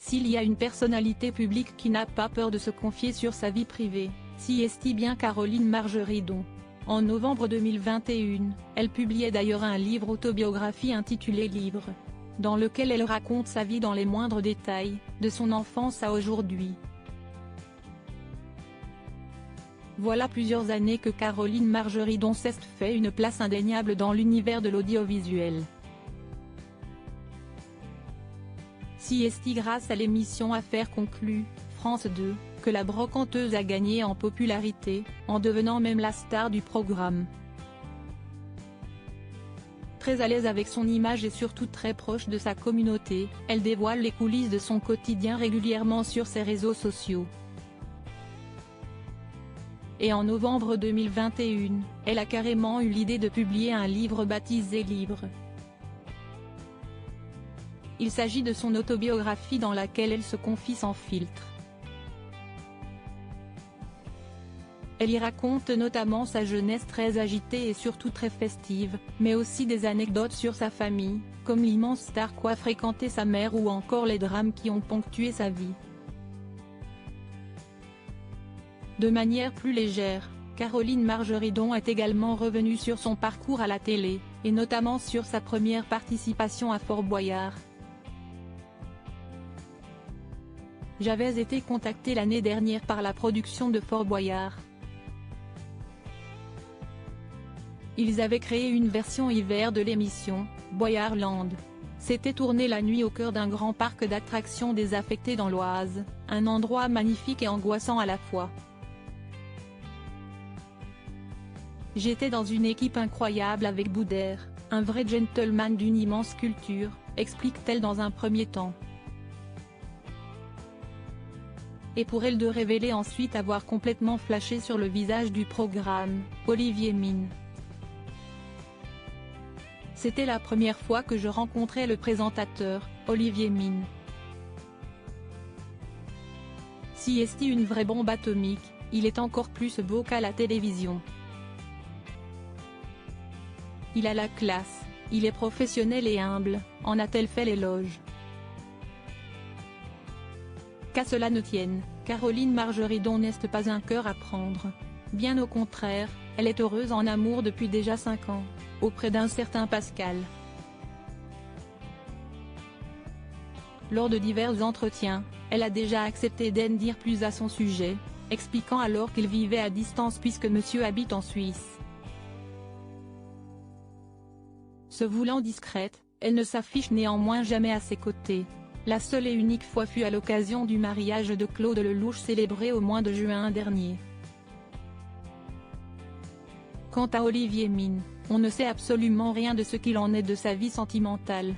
S'il y a une personnalité publique qui n'a pas peur de se confier sur sa vie privée, si est-il bien Caroline Margeridon. En novembre 2021, elle publiait d'ailleurs un livre autobiographie intitulé Livre, dans lequel elle raconte sa vie dans les moindres détails, de son enfance à aujourd'hui. Voilà plusieurs années que Caroline Margeridon s'est fait une place indéniable dans l'univers de l'audiovisuel. Si est grâce à l'émission Affaires conclues, France 2, que la brocanteuse a gagné en popularité, en devenant même la star du programme. Très à l'aise avec son image et surtout très proche de sa communauté, elle dévoile les coulisses de son quotidien régulièrement sur ses réseaux sociaux. Et en novembre 2021, elle a carrément eu l'idée de publier un livre baptisé Livre. Il s'agit de son autobiographie dans laquelle elle se confie sans filtre. Elle y raconte notamment sa jeunesse très agitée et surtout très festive, mais aussi des anecdotes sur sa famille, comme l'immense star qu'a fréquenté sa mère ou encore les drames qui ont ponctué sa vie. De manière plus légère, Caroline Margeridon est également revenue sur son parcours à la télé, et notamment sur sa première participation à Fort Boyard. J'avais été contactée l'année dernière par la production de Fort Boyard. Ils avaient créé une version hiver de l'émission, Boyardland. C'était tourné la nuit au cœur d'un grand parc d'attractions désaffecté dans l'Oise, un endroit magnifique et angoissant à la fois. J'étais dans une équipe incroyable avec Boudère, un vrai gentleman d'une immense culture, explique-t-elle dans un premier temps. Et pour elle de révéler ensuite avoir complètement flashé sur le visage du programme, Olivier Mine. C'était la première fois que je rencontrais le présentateur, Olivier Mine. Si est une vraie bombe atomique, il est encore plus beau qu'à la télévision. Il a la classe, il est professionnel et humble, en a-t-elle fait l'éloge. Qu'à cela ne tienne, Caroline Margeridon n'est pas un cœur à prendre. Bien au contraire, elle est heureuse en amour depuis déjà 5 ans, auprès d'un certain Pascal. Lors de divers entretiens, elle a déjà accepté d'en dire plus à son sujet, expliquant alors qu'il vivait à distance puisque monsieur habite en Suisse. Se voulant discrète, elle ne s'affiche néanmoins jamais à ses côtés. La seule et unique fois fut à l'occasion du mariage de Claude Lelouch célébré au mois de juin dernier. Quant à Olivier Mine, on ne sait absolument rien de ce qu'il en est de sa vie sentimentale.